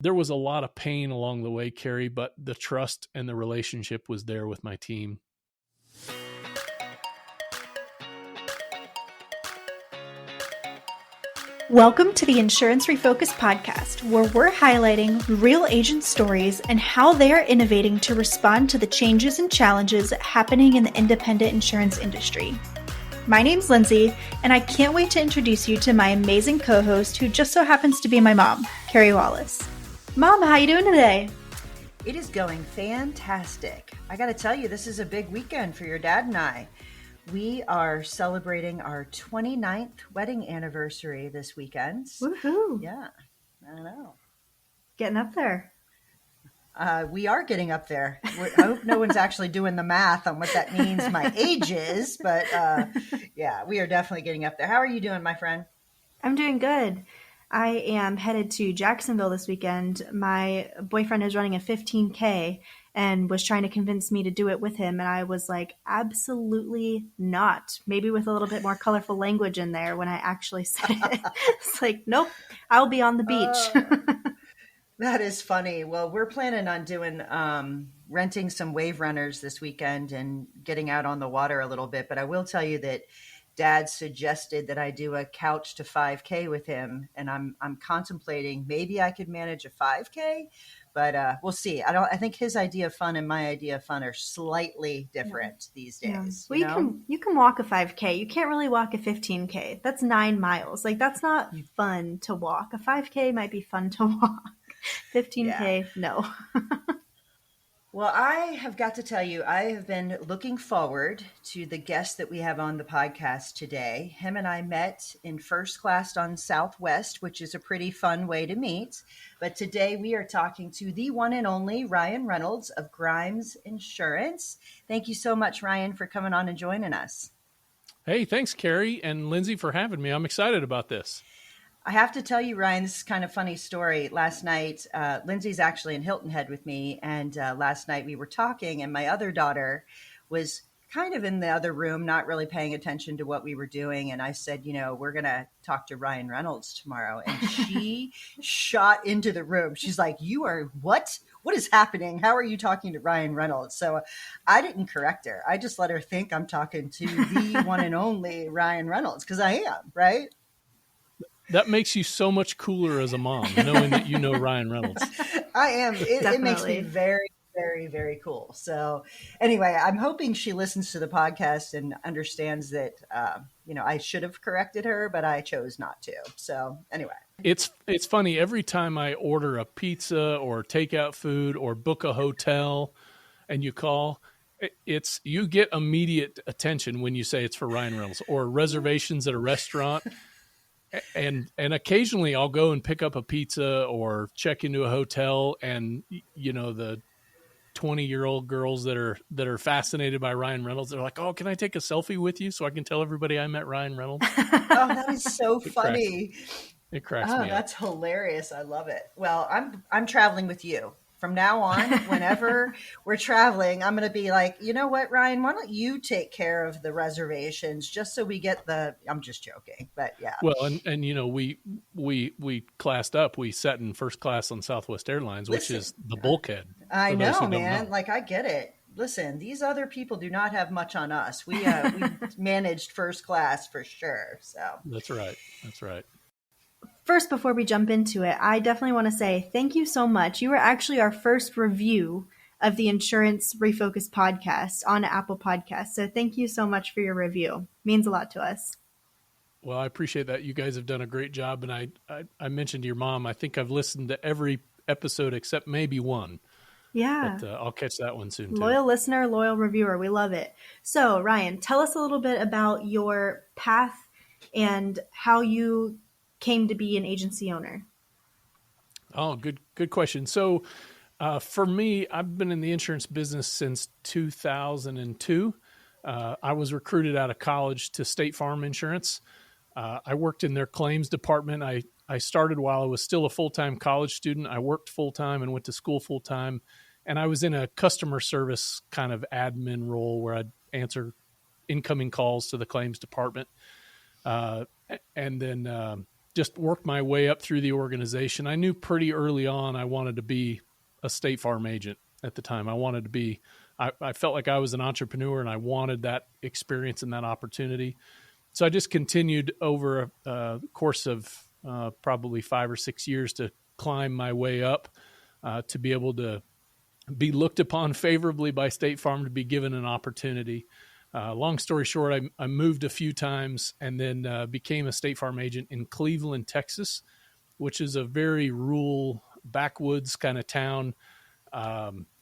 there was a lot of pain along the way, Carey, but the trust and the relationship was there with my team. Welcome to the Insurance Refocused podcast, where we're highlighting real agent stories and how they are innovating to respond to the changes and challenges happening in the independent insurance industry. My name's Lindsay, and I can't wait to introduce you to my amazing co-host, who just so happens to be my mom, Carey Wallace. Mom, how you doing today? It is going fantastic. I got to tell you, this is a big weekend for your dad and I. We are celebrating our 29th wedding anniversary this weekend. Woohoo! Yeah, I know. Getting up there. We are getting up there. I hope no one's actually doing the math on what that means my age is, but yeah, we are definitely getting up there. How are you doing, my friend? I'm doing good. I am headed to Jacksonville this weekend. My boyfriend is running a 15K and was trying to convince me to do it with him. And I was like, absolutely not. Maybe with a little bit more colorful language in there when I actually said it. It's like, nope, I'll be on the beach. That is funny. Well, we're planning on doing renting some wave runners this weekend and getting out on the water a little bit. But I will tell you that Dad suggested that I do a couch to 5K with him, and I'm contemplating maybe I could manage a 5K, but we'll see. I think his idea of fun and my idea of fun are slightly different these days. Well, you can walk a 5K. You can't really walk a 15K. That's 9 miles. Like, that's not fun to walk. A 5K might be fun to walk. 15K, no. Well, I have got to tell you, I have been looking forward to the guest that we have on the podcast today. Him and I met in first class on Southwest, which is a pretty fun way to meet. But today we are talking to the one and only Ryan Reynolds of Grimes Insurance. Thank you so much, Ryan, for coming on and joining us. Hey, thanks, Carey and Lindsay, for having me. I'm excited about this. I have to tell you, Ryan, this is kind of funny story. Last night, Lindsay's actually in Hilton Head with me. And last night we were talking and my other daughter was kind of in the other room, not really paying attention to what we were doing. And I said, we're going to talk to Ryan Reynolds tomorrow. And she shot into the room. She's like, you are what? What is happening? How are you talking to Ryan Reynolds? So I didn't correct her. I just let her think I'm talking to the one and only Ryan Reynolds, because I am, right? That makes you so much cooler as a mom, knowing that you know Ryan Reynolds. I am. It makes me very, very, very cool. So anyway, I'm hoping she listens to the podcast and understands that, I should have corrected her, but I chose not to. So anyway. It's funny. Every time I order a pizza or takeout food or book a hotel and you call, you get immediate attention when you say it's for Ryan Reynolds, or reservations at a restaurant. And occasionally I'll go and pick up a pizza or check into a hotel, and the 20-year-old girls that are fascinated by Ryan Reynolds, they're like, "Oh, can I take a selfie with you so I can tell everybody I met Ryan Reynolds?" Oh, that is so funny. It cracks me up. That's hilarious. I love it. Well, I'm traveling with you. From now on, whenever we're traveling, I'm going to be like, you know what, Ryan, why don't you take care of the reservations just so we get I'm just joking, but yeah. Well, and we classed up. We sat in first class on Southwest Airlines, which is the bulkhead. I know, man. Like, I get it. Listen, these other people do not have much on us. We managed first class for sure. So That's right. First, before we jump into it, I definitely want to say thank you so much. You were actually our first review of the Insurance Refocused podcast on Apple Podcasts. So thank you so much for your review. It means a lot to us. Well, I appreciate that. You guys have done a great job. And I mentioned to your mom, I think I've listened to every episode except maybe one. Yeah. But I'll catch that one soon too. Loyal listener, loyal reviewer. We love it. So Ryan, tell us a little bit about your path and how you came to be an agency owner. Oh, good question. So for me, I've been in the insurance business since 2002. I was recruited out of college to State Farm Insurance. I worked in their claims department. I started while I was still a full-time college student. I worked full-time and went to school full-time. And I was in a customer service kind of admin role where I'd answer incoming calls to the claims department. And then just worked my way up through the organization. I knew pretty early on I wanted to be a State Farm agent at the time. I felt like I was an entrepreneur and I wanted that experience and that opportunity. So I just continued over a course of probably 5 or 6 years to climb my way up to be able to be looked upon favorably by State Farm, to be given an opportunity. Long story short, I moved a few times and then became a State Farm agent in Cleveland, Texas, which is a very rural backwoods kind of town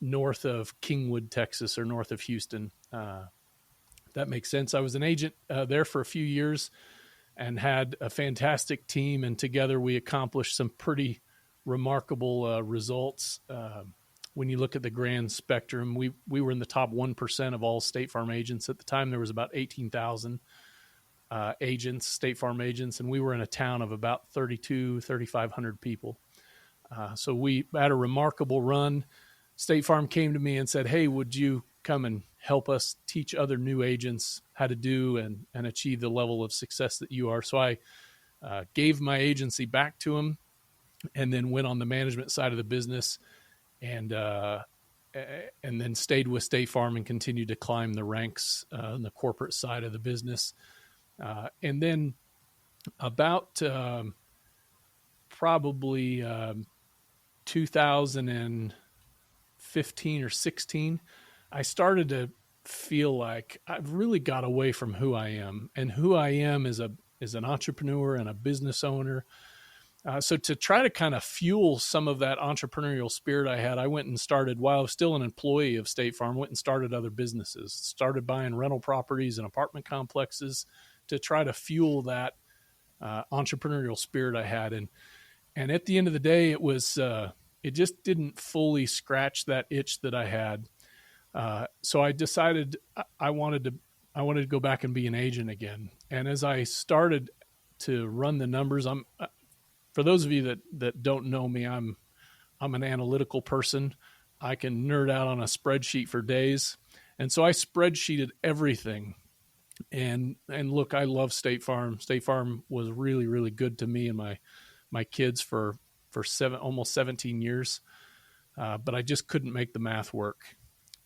north of Kingwood, Texas, or north of Houston. That makes sense. I was an agent there for a few years and had a fantastic team, and together we accomplished some pretty remarkable results. When you look at the grand spectrum, we were in the top 1% of all State Farm agents. At the time, there was about 18,000 agents, State Farm agents, and we were in a town of about 3,500 people. So we had a remarkable run. State Farm came to me and said, "Hey, would you come and help us teach other new agents how to do and achieve the level of success that you are?" So I gave my agency back to them and then went on the management side of the business and then stayed with State Farm and continued to climb the ranks on the corporate side of the business. And then about probably 2015 or 16, I started to feel like I've really got away from who I am, and who I am is an entrepreneur and a business owner. So to try to kind of fuel some of that entrepreneurial spirit I had, I went and started, while I was still an employee of State Farm, went and started other businesses, started buying rental properties and apartment complexes to try to fuel that entrepreneurial spirit I had. And at the end of the day, it just didn't fully scratch that itch that I had. So I decided I wanted to go back and be an agent again. And as I started to run the numbers, for those of you that don't know me, I'm an analytical person. I can nerd out on a spreadsheet for days. And so I spreadsheeted everything. And look, I love State Farm. State Farm was really, really good to me and my kids for almost 17 years. But I just couldn't make the math work.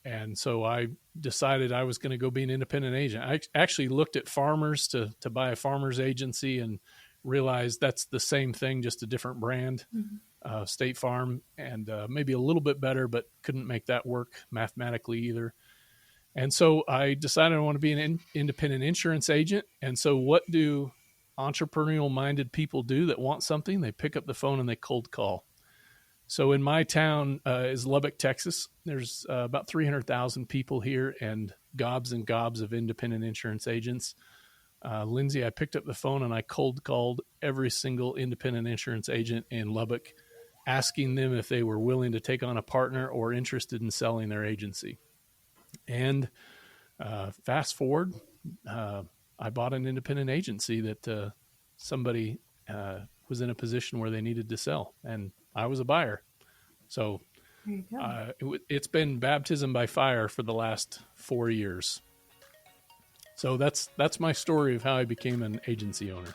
And so I decided I was going to go be an independent agent. I actually looked at Farmers to buy a Farmers agency and realized that's the same thing, just a different brand, State Farm, and maybe a little bit better, but couldn't make that work mathematically either. And so I decided I want to be an independent insurance agent. And so what do entrepreneurial-minded people do that want something? They pick up the phone and they cold call. So in my town is Lubbock, Texas. There's about 300,000 people here and gobs of independent insurance agents. Lindsay, I picked up the phone and I cold called every single independent insurance agent in Lubbock, asking them if they were willing to take on a partner or interested in selling their agency. And fast forward, I bought an independent agency that somebody was in a position where they needed to sell, and I was a buyer. So it's been baptism by fire for the last 4 years. So that's my story of how I became an agency owner.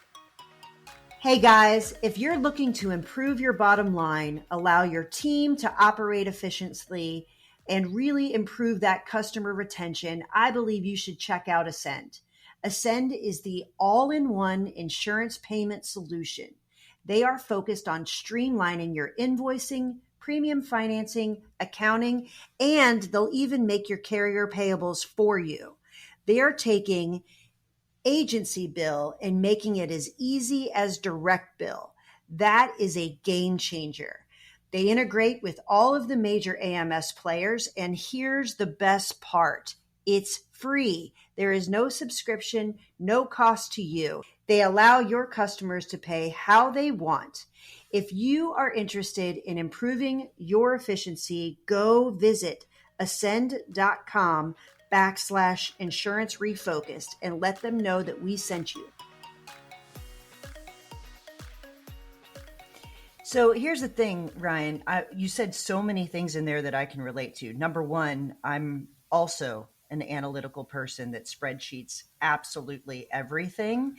Hey guys, if you're looking to improve your bottom line, allow your team to operate efficiently, and really improve that customer retention, I believe you should check out Ascend. Ascend is the all-in-one insurance payment solution. They are focused on streamlining your invoicing, premium financing, accounting, and they'll even make your carrier payables for you. They are taking agency bill and making it as easy as direct bill. That is a game changer. They integrate with all of the major AMS players, and here's the best part. It's free. There is no subscription, no cost to you. They allow your customers to pay how they want. If you are interested in improving your efficiency, go visit ascend.com/Insurance Refocused and let them know that we sent you. So here's the thing, Ryan. You said so many things in there that I can relate to. Number one, I'm also an analytical person that spreadsheets absolutely everything,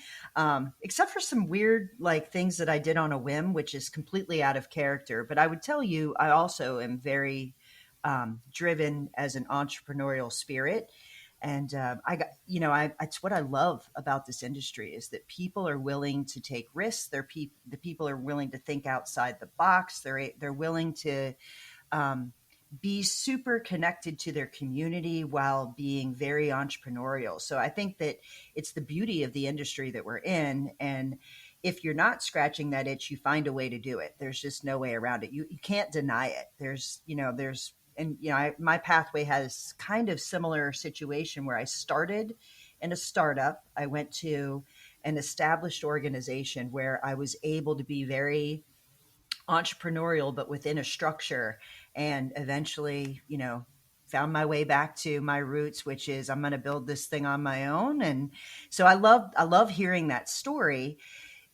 except for some weird like things that I did on a whim, which is completely out of character. But I would tell you, I also am very driven as an entrepreneurial spirit. And I got, it's what I love about this industry is that people are willing to take risks. The people are willing to think outside the box. They're willing to be super connected to their community while being very entrepreneurial. So I think that it's the beauty of the industry that we're in. And if you're not scratching that itch, you find a way to do it. There's just no way around it. You can't deny it. My pathway has kind of similar situation where I started in a startup. I went to an established organization where I was able to be very entrepreneurial, but within a structure, and eventually, found my way back to my roots, which is I'm going to build this thing on my own. And so I love hearing that story.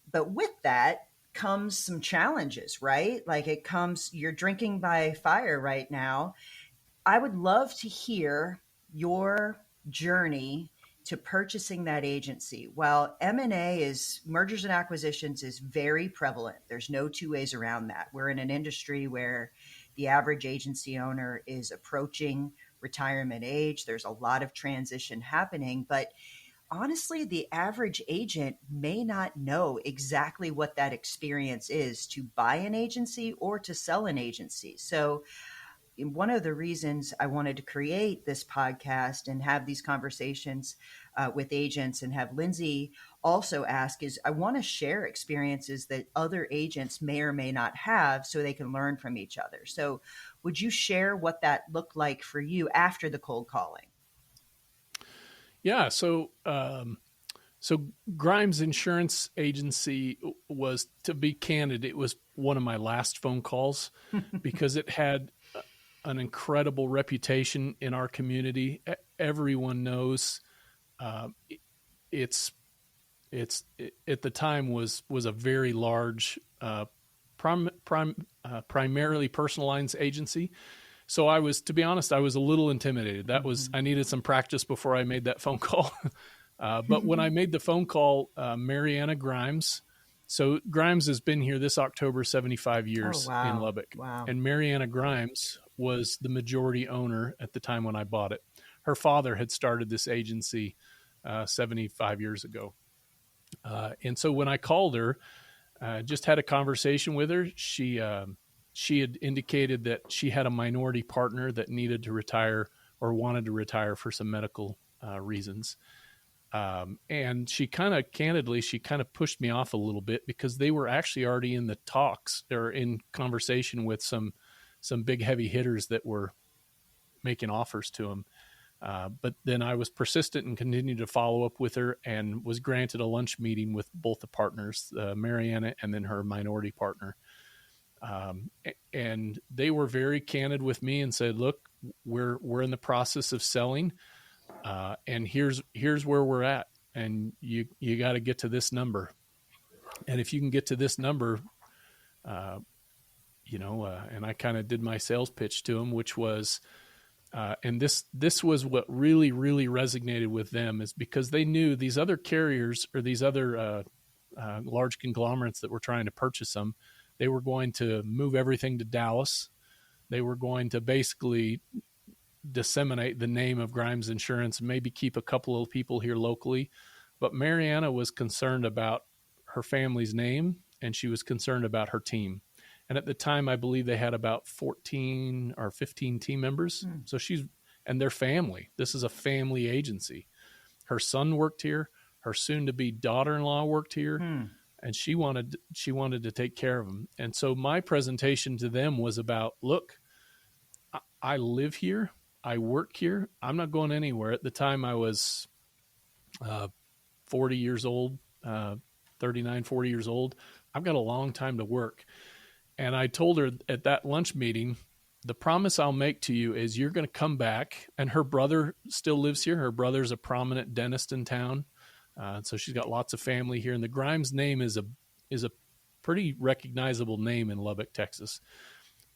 But with that comes some challenges, right? Like you're drinking by fire right now. I would love to hear your journey to purchasing that agency. While M&A is mergers and acquisitions is very prevalent, there's no two ways around that. We're in an industry where the average agency owner is approaching retirement age. There's a lot of transition happening, but honestly, the average agent may not know exactly what that experience is to buy an agency or to sell an agency. So one of the reasons I wanted to create this podcast and have these conversations with agents and have Lindsay also ask is I want to share experiences that other agents may or may not have so they can learn from each other. So would you share what that looked like for you after the cold calling? Yeah. So Grimes Insurance Agency was, to be candid, it was one of my last phone calls because it had an incredible reputation in our community. Everyone knows it's at the time was a very large primarily personal lines agency. So I was, to be honest, I was a little intimidated. I needed some practice before I made that phone call. But when I made the phone call, Mariana Grimes, so Grimes has been here this October, 75 years in Lubbock. Wow. And Mariana Grimes was the majority owner at the time when I bought it. Her father had started this agency 75 years ago. And so when I called her, just had a conversation with her, she had indicated that she had a minority partner that needed to retire or wanted to retire for some medical reasons. And she kind of pushed me off a little bit because they were actually already in the talks or in conversation with some big heavy hitters that were making offers to him. But then I was persistent and continued to follow up with her and was granted a lunch meeting with both the partners, Mariana and then her minority partner. And they were very candid with me and said, look, we're in the process of selling. And here's where we're at. And you got to get to this number. And if you can get to this number, and I kind of did my sales pitch to them, which was, and this was what really, really resonated with them, is because they knew these other carriers or these other large conglomerates that were trying to purchase them, they were going to move everything to Dallas. They were going to basically disseminate the name of Grimes Insurance, maybe keep a couple of people here locally. But Mariana was concerned about her family's name, and she was concerned about her team. And at the time, I believe they had about 14 or 15 team members. So and their family. This is a family agency. Her son worked here. Her soon-to-be daughter-in-law worked here. And she wanted to take care of them. And so my presentation to them was about, look, I live here. I work here. I'm not going anywhere. At the time, I was 40 years old, 39, 40 years old. I've got a long time to work. And I told her at that lunch meeting, the promise I'll make to you is you're going to come back. And her brother still lives here. Her brother's a prominent dentist in town. So she's got lots of family here. And the Grimes name is a pretty recognizable name in Lubbock, Texas.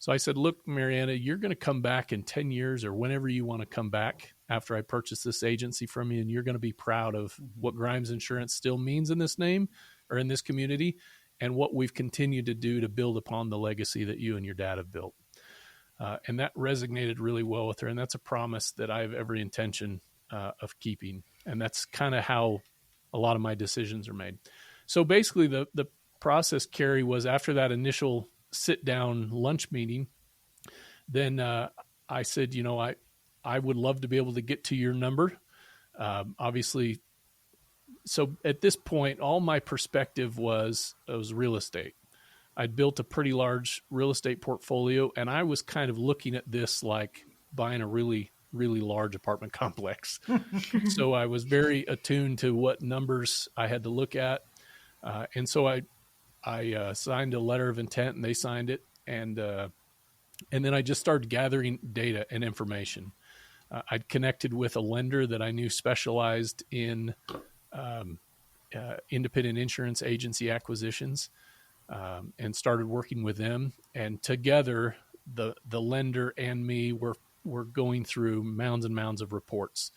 So I said, look, Mariana, you're going to come back in 10 years or whenever you want to come back after I purchase this agency from you, and you're going to be proud of what Grimes Insurance still means in this name or in this community, and what we've continued to do to build upon the legacy that you and your dad have built. And that resonated really well with her. And that's a promise that I have every intention of keeping. And that's kind of how a lot of my decisions are made. So basically the process, Carey, was after that initial sit down lunch meeting, then I said, I would love to be able to get to your number. Obviously, so at this point, all my perspective was real estate. I'd built a pretty large real estate portfolio, and I was kind of looking at this like buying a really, really large apartment complex. So I was very attuned to what numbers I had to look at. And so I signed a letter of intent, and they signed it. And then I just started gathering data and information. I'd connected with a lender that I knew specialized in independent insurance agency acquisitions. And started working with them, and together the lender and me were going through mounds and mounds of reports.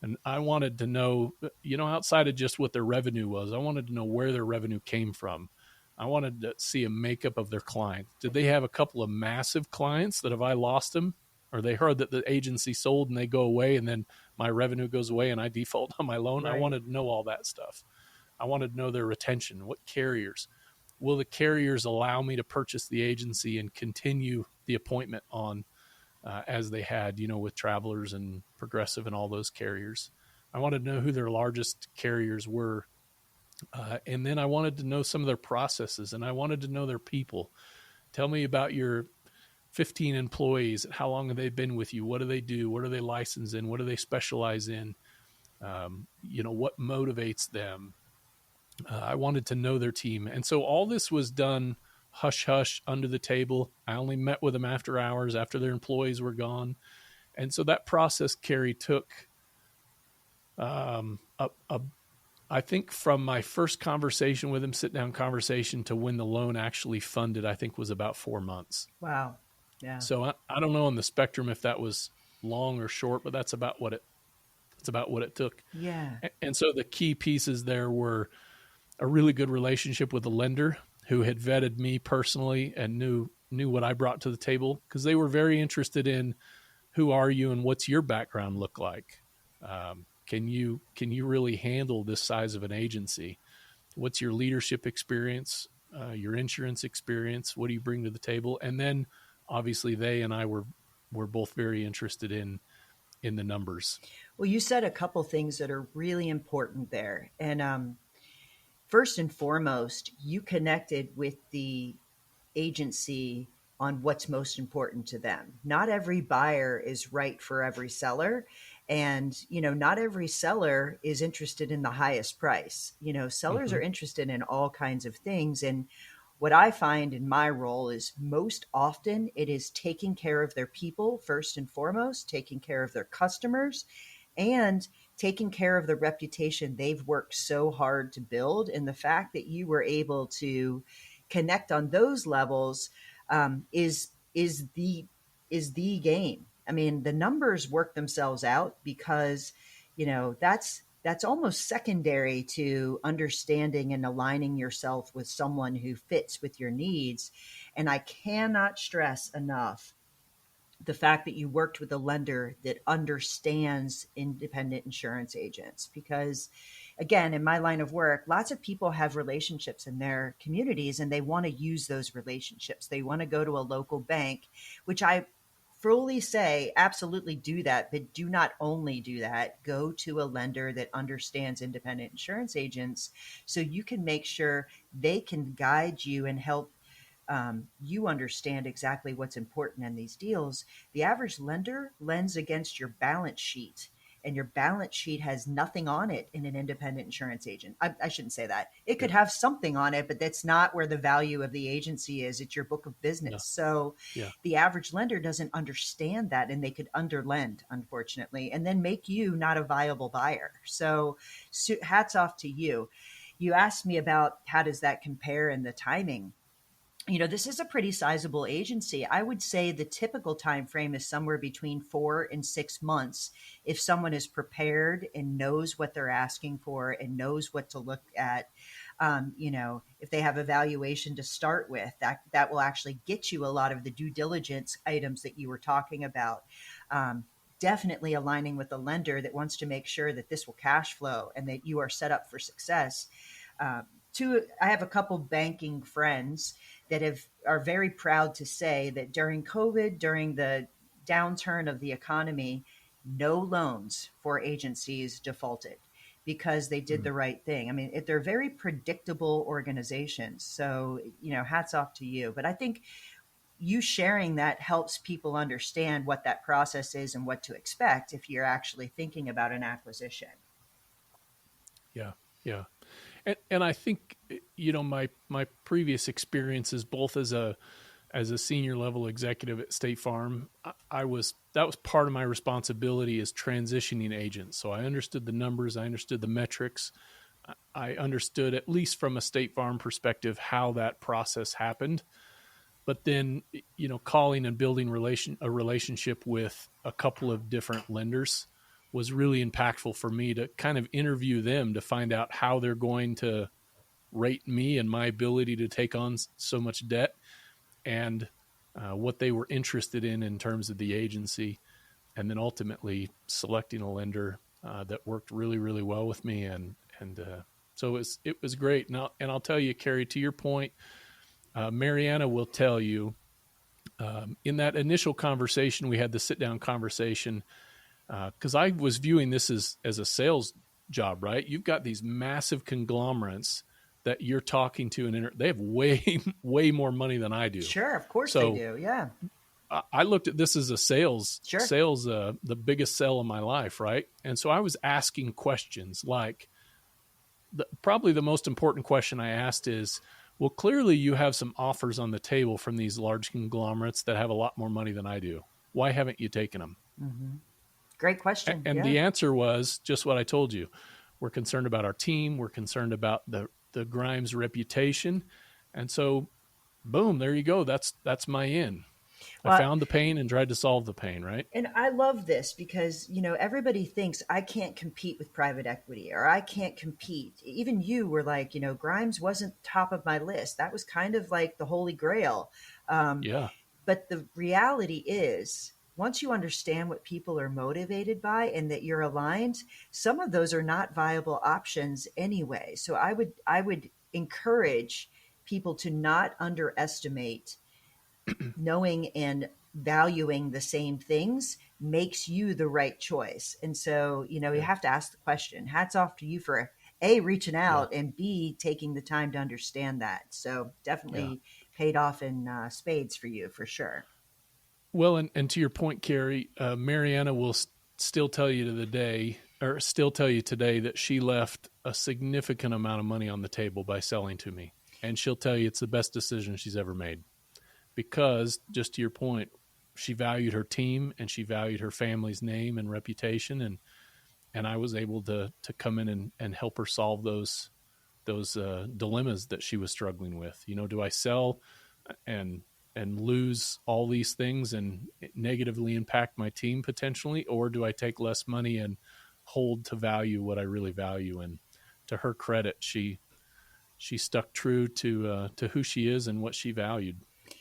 And I wanted to know, outside of just what their revenue was, I wanted to know where their revenue came from. I wanted to see a makeup of their clients. Did they have a couple of massive clients that if I lost them, or they heard that the agency sold and they go away and then my revenue goes away and I default on my loan? Right. I wanted to know all that stuff. I wanted to know their retention, what carriers. Will the carriers allow me to purchase the agency and continue the appointment on as they had, with Travelers and Progressive and all those carriers? I wanted to know who their largest carriers were. And then I wanted to know some of their processes, and I wanted to know their people. Tell me about your 15 employees. How long have they been with you? What do they do? What are they licensed in? What do they specialize in? What motivates them? I wanted to know their team. And so all this was done hush hush under the table. I only met with them after hours, after their employees were gone. And so that process, Carey, took, I think from my first conversation with him, sit down conversation, to when the loan actually funded, I think was about 4 months. Wow. Yeah. So I don't know on the spectrum if that was long or short, but that's about what it took. Yeah. And so the key pieces there were a really good relationship with the lender who had vetted me personally and knew what I brought to the table, because they were very interested in who are you and what's your background look like. Can you really handle this size of an agency? What's your leadership experience, your insurance experience? What do you bring to the table? And then obviously they and I were both very interested in the numbers. Well, you said a couple things that are really important there. And first and foremost, you connected with the agency on what's most important to them. Not every buyer is right for every seller. And, not every seller is interested in the highest price. Sellers are interested in all kinds of things. And what I find in my role is most often it is taking care of their people first and foremost, taking care of their customers, and taking care of the reputation they've worked so hard to build. And the fact that you were able to connect on those levels is the game. I mean, the numbers work themselves out because, that's almost secondary to understanding and aligning yourself with someone who fits with your needs. And I cannot stress enough the fact that you worked with a lender that understands independent insurance agents, because again, in my line of work, lots of people have relationships in their communities and they want to use those relationships. They want to go to a local bank, which I fully say, absolutely do that, but do not only do that. Go to a lender that understands independent insurance agents so you can make sure they can guide you and help you understand exactly what's important in these deals. The average lender lends against your balance sheet, and your balance sheet has nothing on it in an independent insurance agent. I shouldn't say that. It could have something on it, but that's not where the value of the agency is. It's your book of business. Yeah. So the average lender doesn't understand that, and they could underlend, unfortunately, and then make you not a viable buyer. So hats off to you. You asked me about how does that compare in the timing. this is a pretty sizable agency. I would say the typical time frame is somewhere between 4 and 6 months. If someone is prepared and knows what they're asking for and knows what to look at, if they have a valuation to start with, that will actually get you a lot of the due diligence items that you were talking about. Definitely aligning with a lender that wants to make sure that this will cash flow and that you are set up for success. I have a couple banking friends that are very proud to say that during COVID, during the downturn of the economy, no loans for agencies defaulted because they did the right thing. I mean, they're very predictable organizations. So, hats off to you. But I think you sharing that helps people understand what that process is and what to expect if you're actually thinking about an acquisition. Yeah. Yeah. And I think, my previous experiences, both as a senior level executive at State Farm, that was part of my responsibility as transitioning agents. So I understood the numbers, I understood the metrics, I understood, at least from a State Farm perspective, how that process happened. But then, calling and building a relationship with a couple of different lenders was really impactful for me to kind of interview them to find out how they're going to rate me and my ability to take on so much debt, and what they were interested in terms of the agency, and then ultimately selecting a lender that worked really, really well with me. And so it was great. And I'll tell you, Carey, to your point, Mariana will tell you, in that initial conversation, we had the sit down conversation, because I was viewing this as a sales job, right? You've got these massive conglomerates that you're talking to, and they have way more money than I do. Sure, of course they do. Yeah. I looked at this as a sales, Sure. The biggest sell of my life, right? And so I was asking questions like, probably the most important question I asked is, well, clearly you have some offers on the table from these large conglomerates that have a lot more money than I do. Why haven't you taken them? Mm-hmm. Great question. And yeah. The answer was just what I told you. We're concerned about our team. We're concerned about the Grimes reputation. And so, boom, there you go. That's my in. I found the pain and tried to solve the pain, right? And I love this because, everybody thinks I can't compete with private equity, or I can't compete. Even you were like, Grimes wasn't top of my list. That was kind of like the holy grail. Yeah. But the reality is, once you understand what people are motivated by and that you're aligned, some of those are not viable options anyway. So I would encourage people to not underestimate knowing and valuing the same things makes you the right choice. And so, you have to ask the question. Hats off to you for A, reaching out, and B, taking the time to understand that. So definitely paid off in spades for you, for sure. Well, and to your point, Carey, Mariana will still tell you today that she left a significant amount of money on the table by selling to me. And she'll tell you it's the best decision she's ever made. Because, just to your point, she valued her team and she valued her family's name and reputation, and I was able to come in and help her solve those dilemmas that she was struggling with. Do I sell and lose all these things and negatively impact my team potentially, or do I take less money and hold to value what I really value? And to her credit, she stuck true to who she is and what she valued.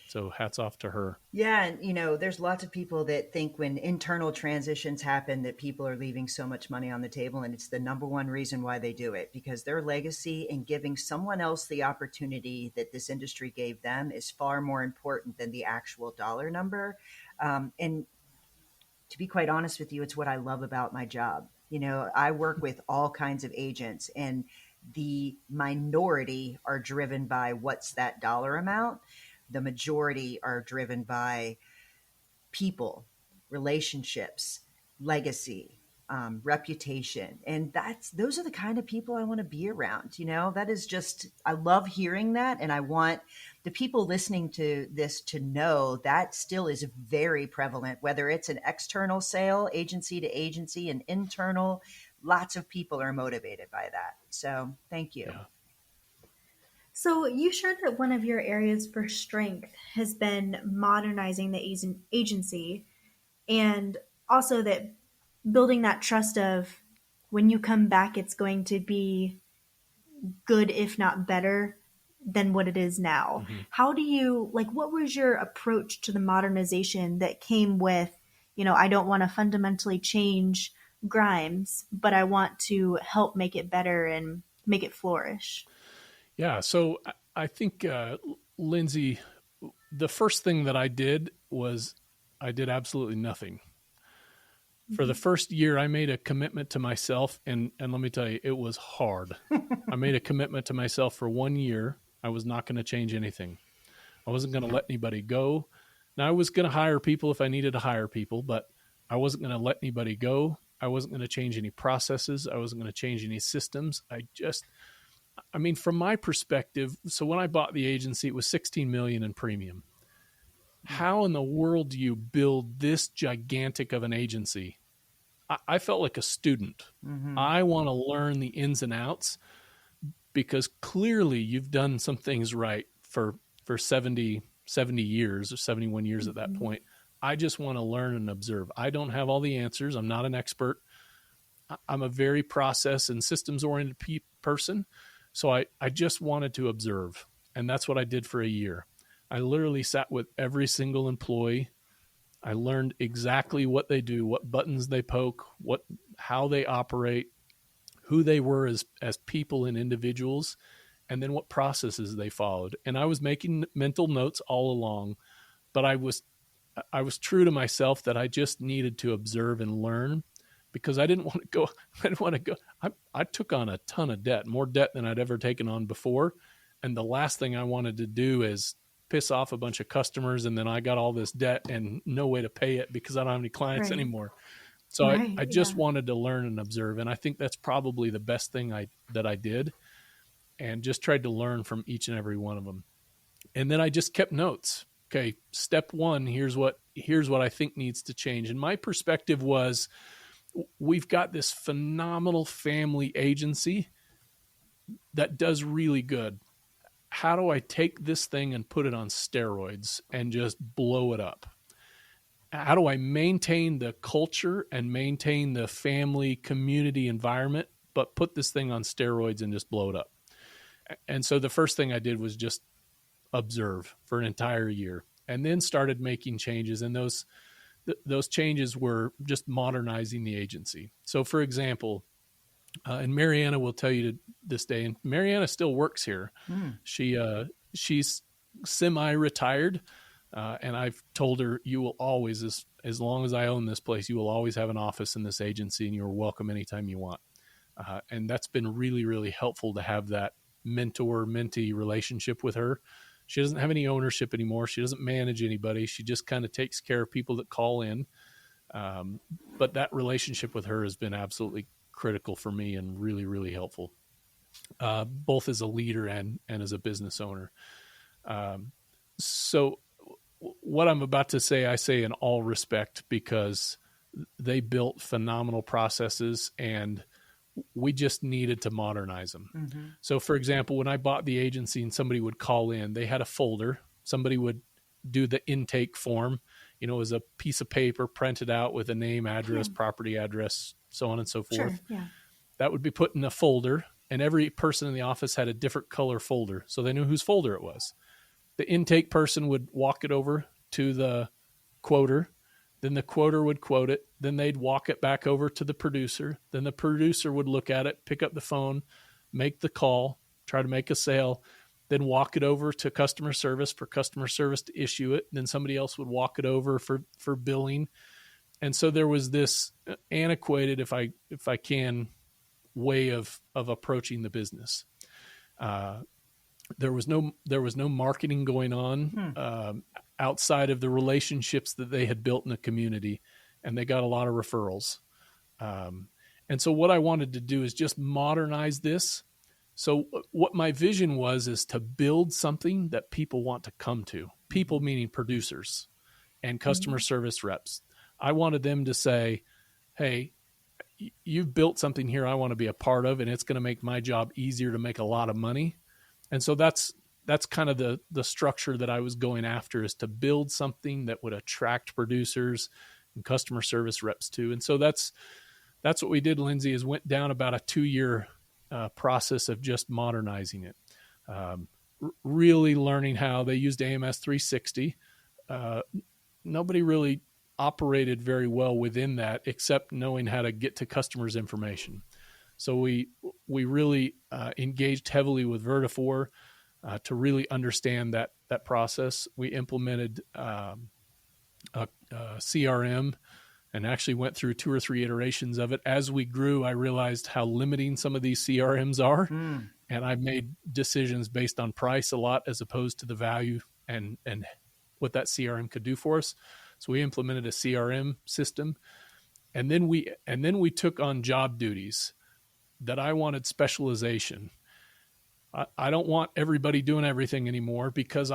So hats off to her. Yeah. And, there's lots of people that think when internal transitions happen that people are leaving so much money on the table. And it's the number one reason why they do it, because their legacy and giving someone else the opportunity that this industry gave them is far more important than the actual dollar number. And to be quite honest with you, it's what I love about my job. I work with all kinds of agents, and the minority are driven by what's that dollar amount. The majority are driven by people, relationships, legacy, reputation. And those are the kind of people I want to be around. That is just, I love hearing that. And I want the people listening to this to know that still is very prevalent, whether it's an external sale, agency to agency, and internal. Lots of people are motivated by that. So thank you. Yeah. So you shared that one of your areas for strength has been modernizing the agency, and also that building that trust of when you come back, it's going to be good, if not better than what it is now. Mhm. How do you, like, what was your approach to the modernization that came with, I don't want to fundamentally change Grimes, but I want to help make it better and make it flourish? Yeah. So I think, Lindsay, the first thing that I did was I did absolutely nothing. For the first year, I made a commitment to myself, and let me tell you, it was hard. I made a commitment to myself for 1 year. I was not going to change anything. I wasn't going to let anybody go. Now, I was going to hire people if I needed to hire people, but I wasn't going to let anybody go. I wasn't going to change any processes. I wasn't going to change any systems. I mean, from my perspective, so when I bought the agency, it was 16 million in premium. How in the world do you build this gigantic of an agency? I felt like a student. Mm-hmm. I want to learn the ins and outs because clearly you've done some things right for 70 years or 71 years at that point. I just want to learn and observe. I don't have all the answers. I'm not an expert. I'm a very process and systems oriented person. So I just wanted to observe. And that's what I did for a year. I literally sat with every single employee. I learned exactly what they do, what buttons they poke, how they operate, who they were as people and individuals, and then what processes they followed. And I was making mental notes all along, but I was true to myself that I just needed to observe and learn because I didn't want to go. I didn't want to go. I took on a ton of debt, more debt than I'd ever taken on before. And the last thing I wanted to do is piss off a bunch of customers, and then I got all this debt and no way to pay it because I don't have any clients anymore. So I just wanted to learn and observe. And I think that's probably the best thing that I did, and just tried to learn from each and every one of them. And then I just kept notes. Okay, step one, here's what I think needs to change. And my perspective was, we've got this phenomenal family agency that does really good. How do I take this thing and put it on steroids and just blow it up? How do I maintain the culture and maintain the family community environment, but put this thing on steroids and just blow it up? And so the first thing I did was just observe for an entire year, and then started making changes. And those changes were just modernizing the agency. So for example, and Mariana will tell you to this day, and Mariana still works here. She's semi-retired, and I've told her, you will always, as long as I own this place, you will always have an office in this agency, and you're welcome anytime you want. And that's been really, really helpful to have that mentor-mentee relationship with her. She doesn't have any ownership anymore. She doesn't manage anybody. She just kind of takes care of people that call in. But that relationship with her has been absolutely critical for me and really, really helpful, both as a leader and as a business owner. So what I'm about to say, I say in all respect, because they built phenomenal processes and we just needed to modernize them. Mm-hmm. So for example, when I bought the agency and somebody would call in, they had a folder. Somebody would do the intake form, it was a piece of paper printed out with a name, address, property address, so on and so forth. Sure, yeah. That would be put in a folder, and every person in the office had a different color folder, so they knew whose folder it was. The intake person would walk it over to the quoter, then the quoter would quote it, then they'd walk it back over to the producer, then the producer would look at it, pick up the phone, make the call, try to make a sale, then walk it over to customer service for customer service to issue it. Then somebody else would walk it over for billing. And so there was this antiquated, if I can, way of approaching the business. There was no marketing going on outside of the relationships that they had built in the community, and they got a lot of referrals. And so what I wanted to do is just modernize this. So what my vision is to build something that people want to come to. People meaning producers and customer service reps. I wanted them to say, hey, you've built something here I want to be a part of, and it's going to make my job easier to make a lot of money. And so that's kind of the structure that I was going after, is to build something that would attract producers and customer service reps too. And so that's what we did, Lindsay, is went down about a 2-year process of just modernizing it. Really learning how they used AMS 360. Nobody really operated very well within that, except knowing how to get to customers' information. So we really engaged heavily with Vertafore to really understand that process. We implemented a CRM and actually went through 2 or 3 iterations of it. As we grew, I realized how limiting some of these CRMs are. And I made decisions based on price a lot, as opposed to the value and what that CRM could do for us. So we implemented a CRM system, and then we took on job duties that I wanted specialization. I don't want everybody doing everything anymore, because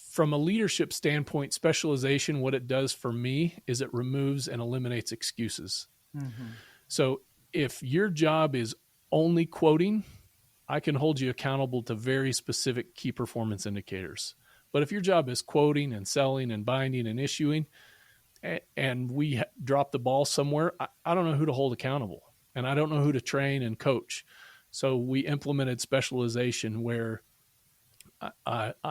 from a leadership standpoint, specialization, what it does for me is it removes and eliminates excuses. So if your job is only quoting, I can hold you accountable to very specific key performance indicators. But if your job is quoting and selling and binding and issuing, and we drop the ball somewhere, I don't know who to hold accountable, and I don't know who to train and coach. So we implemented specialization, where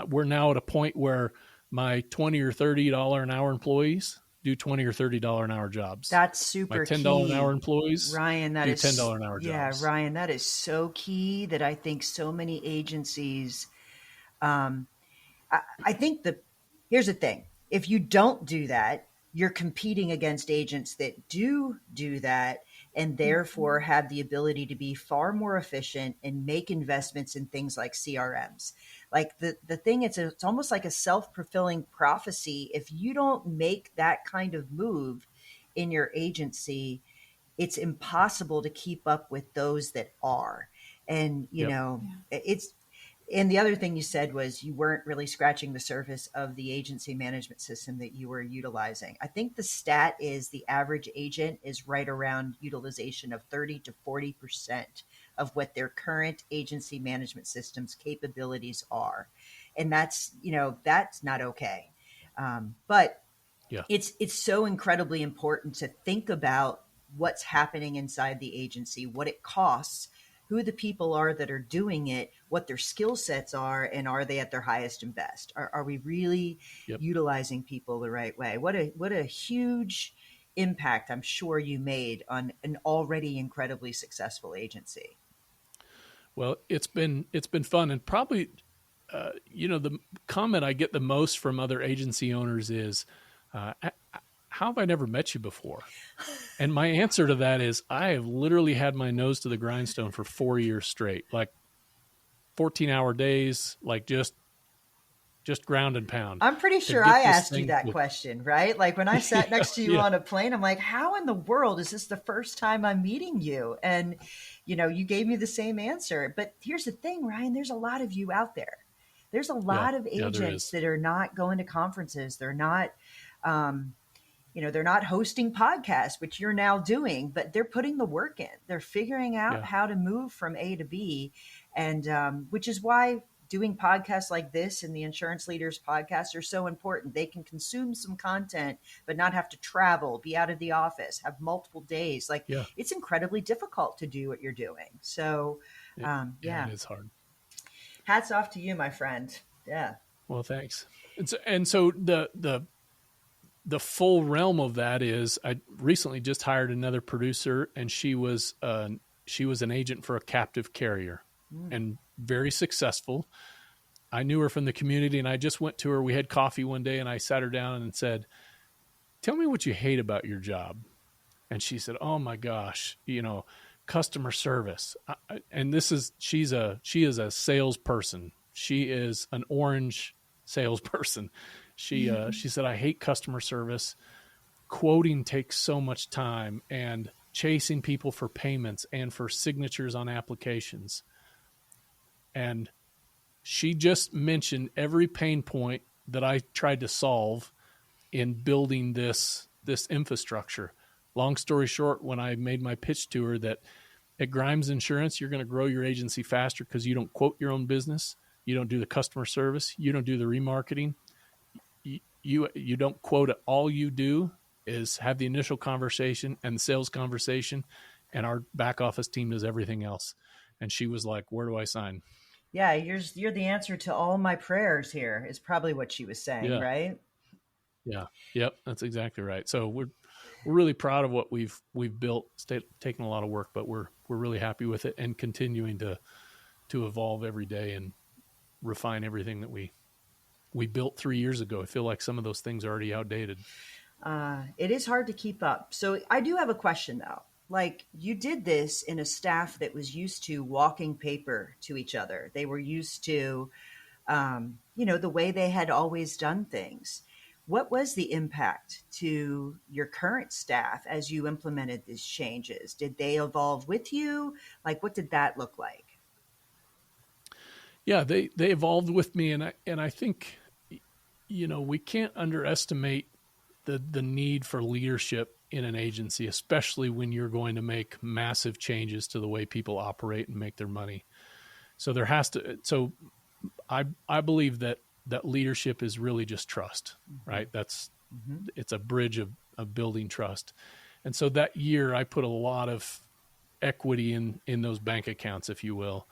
we're now at a point where my $20 or $30 an hour employees do $20 or $30 an hour jobs. That's super my $10 key. an hour employees, Ryan, that do is $10 an hour jobs. Ryan, that is so key, that I think so many agencies, I think here's the thing. If you don't do that, you're competing against agents that do that, and therefore have the ability to be far more efficient and make investments in things like CRMs. Like the thing, it's almost like a self-fulfilling prophecy. If you don't make that kind of move in your agency, it's impossible to keep up with those that are. And, and the other thing you said was you weren't really scratching the surface of the agency management system that you were utilizing. I think the stat is the average agent is right around utilization of 30 to 40% of what their current agency management system's capabilities are. And that's not okay. But it's so incredibly important to think about what's happening inside the agency, what it costs, who the people are that are doing it, what their skill sets are, and are they at their highest and best? Are we really utilizing people the right way? What a huge impact I'm sure you made on an already incredibly successful agency. Well, it's been fun, and probably the comment I get the most from other agency owners is, how have I never met you before? And my answer to that is, I have literally had my nose to the grindstone for 4 years straight, like 14-hour days, like just ground and pound. I'm pretty sure I asked you that question, right? Like when I sat next to you on a plane, I'm like, how in the world is this the first time I'm meeting you? And, you gave me the same answer. But here's the thing, Ryan, there's a lot of you out there. There's a lot of agents that are not going to conferences. They're not, they're not hosting podcasts, which you're now doing, but they're putting the work in. They're figuring out how to move from A to B. And which is why doing podcasts like this and the Insurance Leaders podcast are so important. They can consume some content, but not have to travel, be out of the office, have multiple days. It's incredibly difficult to do what you're doing. So, it is hard. Hats off to you, my friend. Yeah. Well, thanks. And so the full realm of that is, I recently just hired another producer, and she was an agent for a captive carrier and very successful. I knew her from the community, and I just went to her. We had coffee one day, and I sat her down and said, "Tell me what you hate about your job." And she said, "Oh my gosh, customer service." And she is a salesperson. She is an orange salesperson. She said, "I hate customer service. Quoting takes so much time, and chasing people for payments and for signatures on applications." And she just mentioned every pain point that I tried to solve in building this infrastructure. Long story short, when I made my pitch to her that At Grimes Insurance, you're going to grow your agency faster because you don't quote your own business. You don't do the customer service. You don't do the remarketing. You don't quote it. All you do is have the initial conversation and the sales conversation, and our back office team does everything else. And she was like, where do I sign? Yeah, you're the answer to all my prayers here, is probably what she was saying, Yeah. right? Yeah. Yep. That's exactly right. So we're really proud of what we've built. It's taken a lot of work, but we're really happy with it and continuing to evolve every day and refine everything that we built 3 years ago. I feel like some of those things are already outdated. It is hard to keep up. So I do have a question though. Like, you did this in a staff that was used to walking paper to each other. They were used to, the way they had always done things. What was the impact to your current staff as you implemented these changes? Did they evolve with you? Like, what did that look like? Yeah, they evolved with me, and I think, we can't underestimate the need for leadership in an agency, especially when you're going to make massive changes to the way people operate and make their money. So I believe that leadership is really just trust, right? It's a bridge of building trust. And so that year I put a lot of equity in those bank accounts, if you will.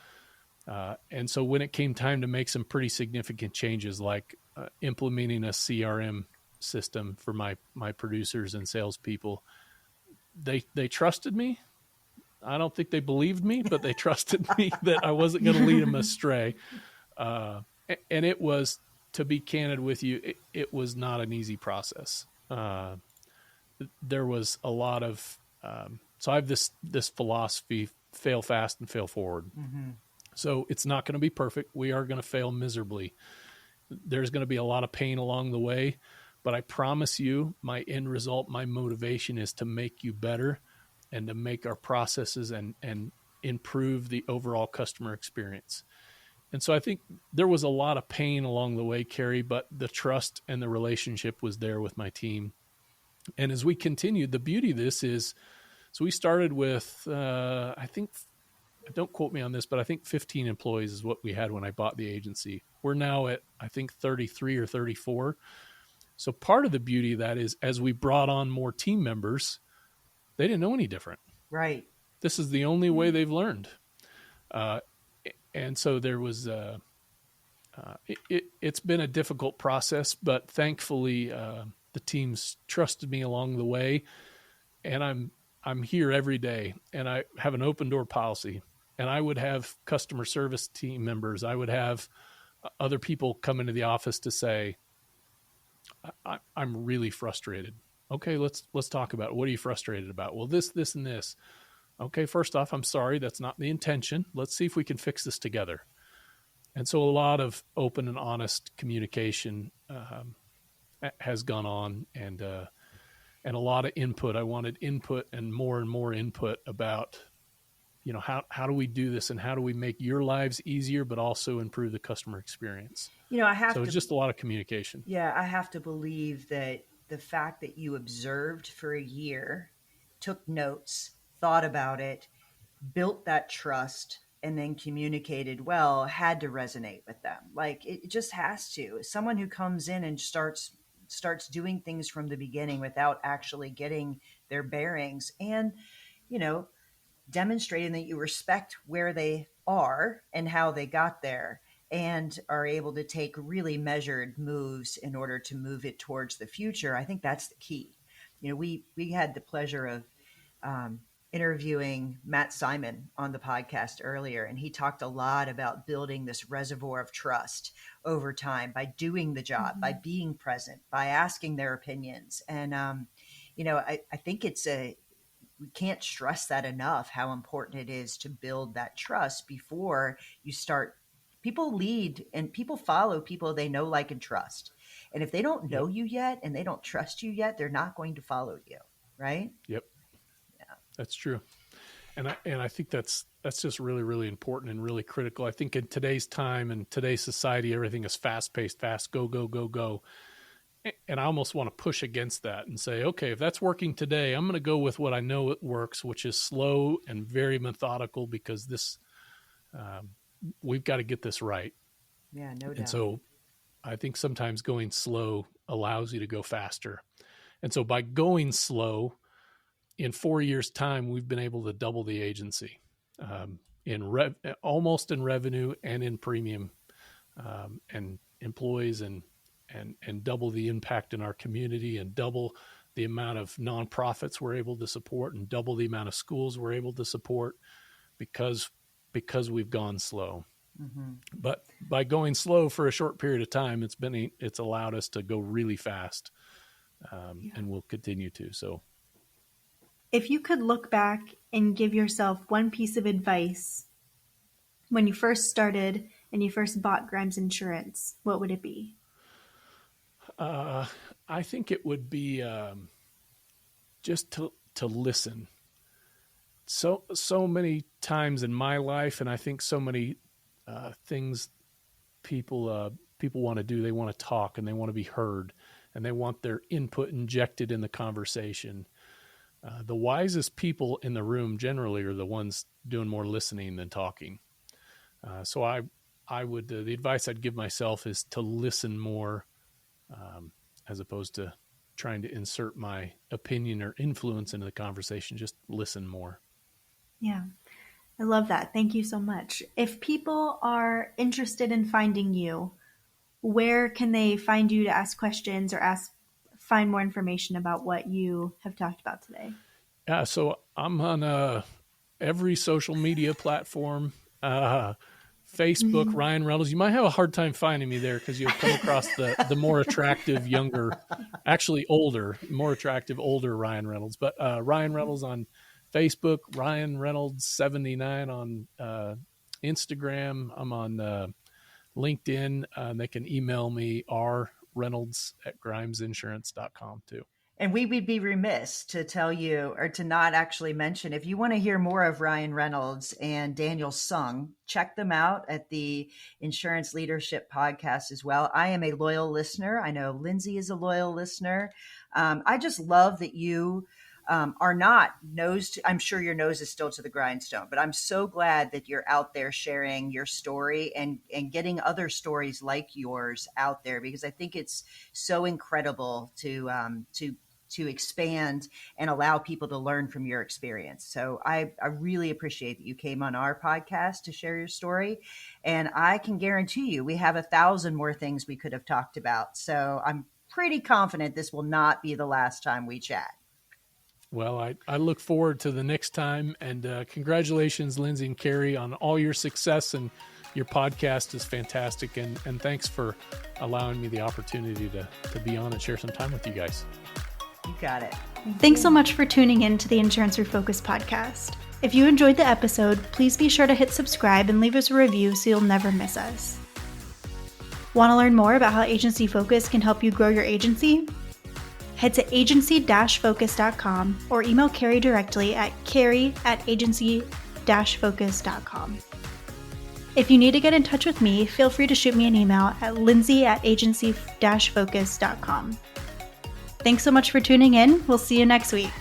And so when it came time to make some pretty significant changes, like implementing a CRM system for my producers and salespeople, they trusted me. I don't think they believed me, but they trusted me that I wasn't going to lead them astray. And it was, to be candid with you, it was not an easy process. There was a lot of, so I have this philosophy: fail fast and fail forward. Mm-hmm. So it's not going to be perfect. We are going to fail miserably. There's going to be a lot of pain along the way, but I promise you, my end result, my motivation is to make you better and to make our processes and improve the overall customer experience. And so I think there was a lot of pain along the way, Carey, but the trust and the relationship was there with my team. And as we continued, the beauty of this is, so we started with, I think, don't quote me on this, but I think 15 employees is what we had when I bought the agency. We're now at, I think, 33 or 34. So part of the beauty of that is, as we brought on more team members, they didn't know any different. Right. This is the only way they've learned. And so there was, it's been a difficult process, but thankfully the teams trusted me along the way, and I'm here every day, and I have an open door policy. And I would have customer service team members. I would have other people come into the office to say, I'm really frustrated. Okay, let's talk about it. What are you frustrated about? Well, this, and this. Okay, first off, I'm sorry. That's not the intention. Let's see if we can fix this together. And so a lot of open and honest communication has gone on, and a lot of input. I wanted input and more input about, how do we do this, and how do we make your lives easier, but also improve the customer experience? It's just a lot of communication. Yeah, I have to believe that the fact that you observed for a year, took notes, thought about it, built that trust, and then communicated well, had to resonate with them. Like, it just has to. Someone who comes in and starts doing things from the beginning without actually getting their bearings, and, demonstrating that you respect where they are and how they got there, and are able to take really measured moves in order to move it towards the future. I think that's the key. We had the pleasure of interviewing Matt Simon on the podcast earlier, and he talked a lot about building this reservoir of trust over time by doing the job, by being present, by asking their opinions. And, I think we can't stress that enough, how important it is to build that trust before you start. People lead and people follow people they know, like, and trust. And if they don't know you yet and they don't trust you yet, they're not going to follow you. Right? Yep. Yeah. That's true. And I think that's just really, really important and really critical. I think in today's time and today's society, everything is fast paced, go, go, go, go. and I almost want to push against that and say, okay, if that's working today, I'm going to go with what I know it works, which is slow and very methodical, because this, we've got to get this right. Yeah, no doubt. And so I think sometimes going slow allows you to go faster. And so by going slow, in 4 years' time, we've been able to double the agency almost in revenue and in premium, and employees, and double the impact in our community, and double the amount of nonprofits we're able to support, and double the amount of schools we're able to support, because we've gone slow. Mm-hmm. But by going slow for a short period of time, it's allowed us to go really fast, and we'll continue to. So, if you could look back and give yourself one piece of advice when you first started and you first bought Grimes Insurance, what would it be? I think it would be just to listen. So many times in my life, and I think so many things people want to do. They want to talk, and they want to be heard, and they want their input injected in the conversation. The wisest people in the room generally are the ones doing more listening than talking. So I would, the advice I'd give myself is to listen more, as opposed to trying to insert my opinion or influence into the conversation. Just listen more. Yeah, I love that. Thank you so much. If people are interested in finding you, where can they find you to ask questions or find more information about what you have talked about today? Yeah, so I'm on every social media platform. Facebook, Ryan Reynolds. You might have a hard time finding me there because you'll come across the more attractive, more attractive, older Ryan Reynolds. But Ryan Reynolds on Facebook, Ryan Reynolds 79 on Instagram. I'm on LinkedIn. They can email me rreynolds@grimesinsurance.com too. And we would be remiss to tell you, or to not actually mention, if you want to hear more of Ryan Reynolds and Daniel Sung, check them out at the Insurance Leadership Podcast as well. I am a loyal listener. I know Lindsay is a loyal listener. I just love that you are not I'm sure your nose is still to the grindstone, but I'm so glad that you're out there sharing your story and getting other stories like yours out there, because I think it's so incredible to expand and allow people to learn from your experience. So I really appreciate that you came on our podcast to share your story. And I can guarantee you, we have 1,000 more things we could have talked about. So I'm pretty confident this will not be the last time we chat. Well, I look forward to the next time, and congratulations, Lindsay and Carey, on all your success, and your podcast is fantastic. And thanks for allowing me the opportunity to be on and share some time with you guys. You got it. Thanks so much for tuning in to the Insurance Refocused podcast. If you enjoyed the episode, please be sure to hit subscribe and leave us a review so you'll never miss us. Want to learn more about how Agency Focus can help you grow your agency? Head to agency-focus.com or email Carey directly at carey@agency-focus.com. If you need to get in touch with me, feel free to shoot me an email at lindsay@agency-focus.com. Thanks so much for tuning in. We'll see you next week.